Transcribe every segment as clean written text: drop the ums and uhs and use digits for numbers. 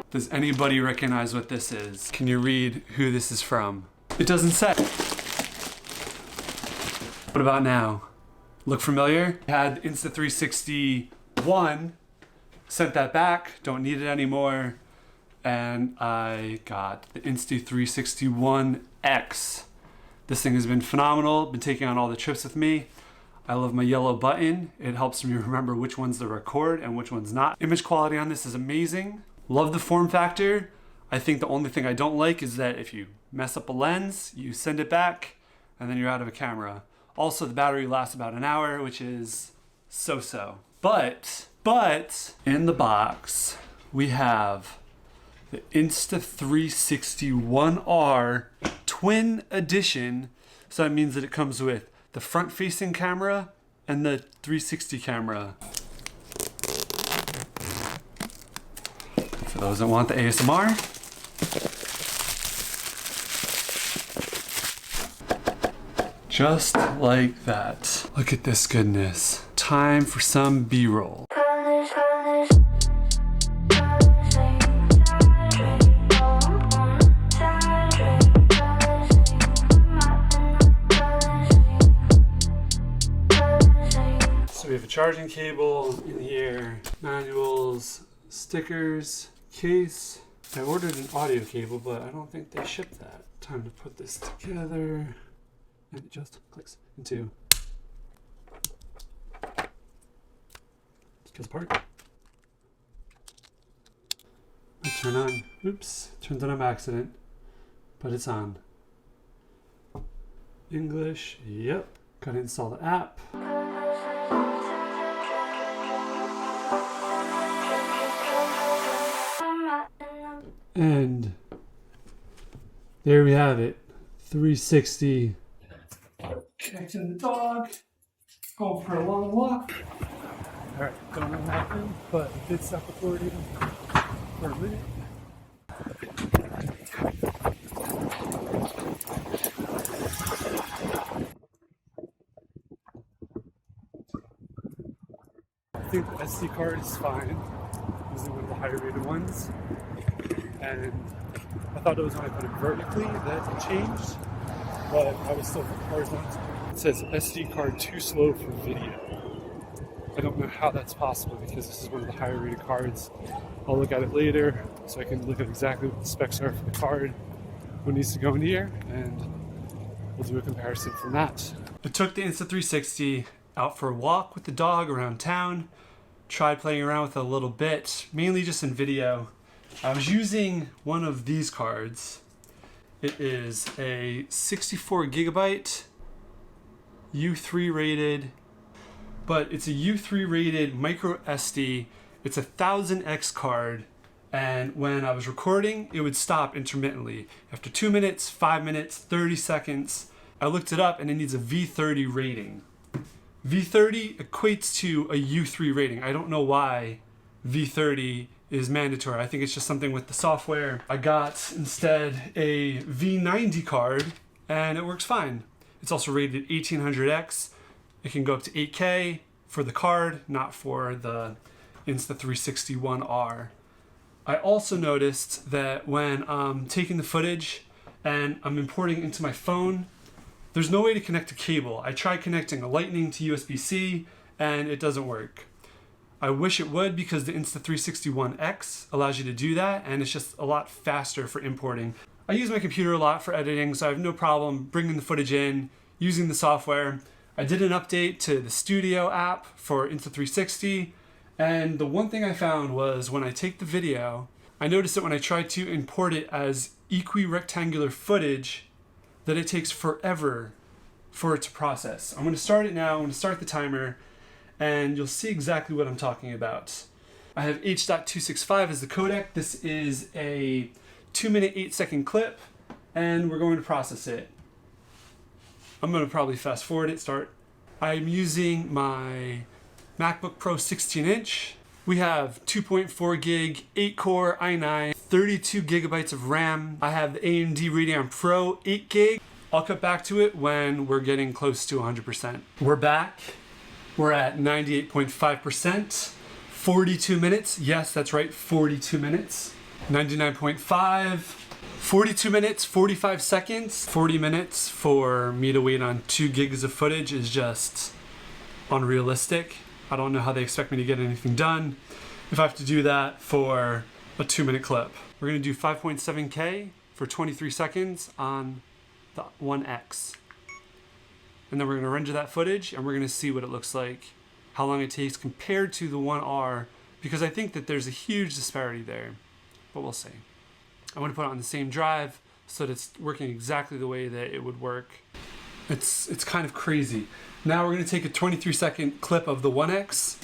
Does anybody recognize what this is? Can you read who this is from? It doesn't say. What about now? Look familiar? Had Insta360 One, sent that back, don't need it anymore. And I got the Insta360 One X. This thing has been phenomenal, been taking on all the trips with me. I love my yellow button. It helps me remember which one's to record and which one's not. Image quality on this is amazing. Love the form factor. I think the only thing I don't like is that if you mess up a lens, you send it back and then you're out of a camera. Also, the battery lasts about an hour, which is so-so. But in the box, we have the Insta360 One R Twin Edition. So that means that it comes with the front-facing camera and the 360 camera. For those that want the ASMR. Just like that. Look at this goodness. Time for some B-roll. So we have a charging cable in here, manuals, stickers, case. I ordered an audio cable, but I don't think they shipped that. Time to put this together. And it just clicks into. Just goes apart. I turn on. Oops, turns on accident, but it's on. English, yep. Gotta install the app. And there we have it. 360. Connecting the dog. Going for a long walk. Alright, don't know what happened, but it did stop recording for a minute. I think the SD card is fine. Using one of the higher rated ones. And I thought it was when I put it vertically that it changed, but I was still horizontal. It says SD card too slow for video. I don't know how that's possible because this is one of the higher rated cards. I'll look at it later so I can look at exactly what the specs are for the card, what needs to go in here, and we'll do a comparison from that. I took the Insta360 out for a walk with the dog around town, tried playing around with it a little bit, mainly just in video. I was using one of these cards. It is a 64 gigabyte U3 rated, but it's a U3 rated micro SD. It's a 1000X card, and when I was recording, it would stop intermittently. After 2 minutes, 5 minutes, 30 seconds, I looked it up and it needs a V30 rating. V30 equates to a U3 rating. I don't know why V30 is mandatory. I think it's just something with the software. I got instead a V90 card and it works fine. It's also rated 1800X. It can go up to 8K for the card, not for the Insta360 One R. I also noticed that when I'm taking the footage and I'm importing into my phone, there's no way to connect a cable. I tried connecting a Lightning to USB-C and it doesn't work. I wish it would because the Insta360 One X allows you to do that and it's just a lot faster for importing. I use my computer a lot for editing, so I have no problem bringing the footage in, using the software. I did an update to the Studio app for Insta360, and the one thing I found was when I take the video, I noticed that when I try to import it as equirectangular footage, that it takes forever for it to process. I'm gonna start it now, I'm gonna start the timer, and you'll see exactly what I'm talking about. I have H.265 as the codec. This is a 2-minute 8-second clip, and we're going to process it. I'm gonna probably fast forward it, start. I'm using my MacBook Pro 16-inch. We have 2.4 gig, 8-core i9, 32 gigabytes of RAM. I have the AMD Radeon Pro 8 gig. I'll cut back to it when we're getting close to 100%. We're back. We're at 98.5%, 42 minutes. Yes, that's right, 42 minutes. 99.5, 42 minutes, 45 seconds. 40 minutes for me to wait on 2 gigs of footage is just unrealistic. I don't know how they expect me to get anything done if I have to do that for a 2-minute clip. We're gonna do 5.7K for 23 seconds on the One X. And then we're gonna render that footage and we're gonna see what it looks like, how long it takes compared to the One R, because I think that there's a huge disparity there, but we'll see. I want to put it on the same drive so that it's working exactly the way that it would work. It's kind of crazy. Now we're going to take a 23-second clip of the One X,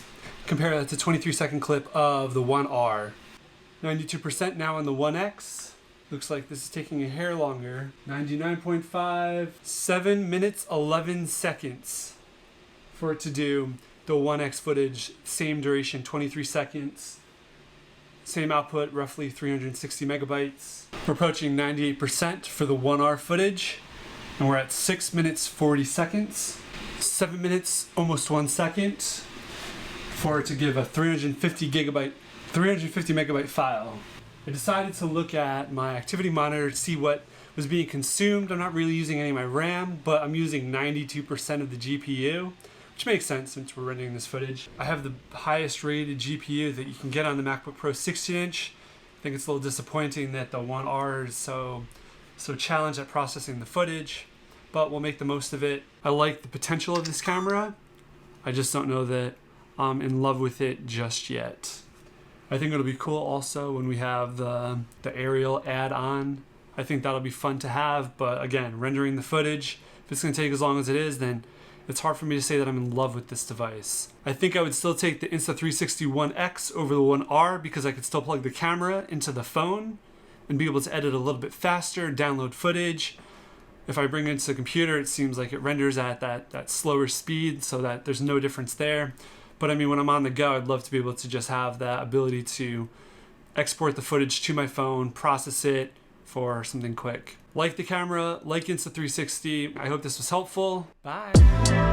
compare that to 23-second clip of the One R. 92% now on the One X. Looks like this is taking a hair longer. 99.5, 7 minutes 11 seconds for it to do the One X footage, same duration, 23 seconds. Same output, roughly 360 megabytes. We're approaching 98% for the One R footage, and we're at 6 minutes 40 seconds. 7 minutes, almost 1 second, for it to give a 350 megabyte file. I decided to look at my activity monitor to see what was being consumed. I'm not really using any of my RAM, but I'm using 92% of the GPU, which makes sense since we're rendering this footage. I have the highest rated GPU that you can get on the MacBook Pro 16-inch. I think it's a little disappointing that the One R is so challenged at processing the footage, but we'll make the most of it. I like the potential of this camera. I just don't know that I'm in love with it just yet. I think it'll be cool also when we have the aerial add-on. I think that'll be fun to have, but again, rendering the footage, if it's gonna take as long as it is, then it's hard for me to say that I'm in love with this device. I think I would still take the Insta360 One X over the One R because I could still plug the camera into the phone and be able to edit a little bit faster, download footage. If I bring it into the computer, it seems like it renders at that slower speed, so that there's no difference there. But I mean, when I'm on the go, I'd love to be able to just have that ability to export the footage to my phone, process it for something quick. Like the camera, like Insta360. I hope this was helpful. Bye.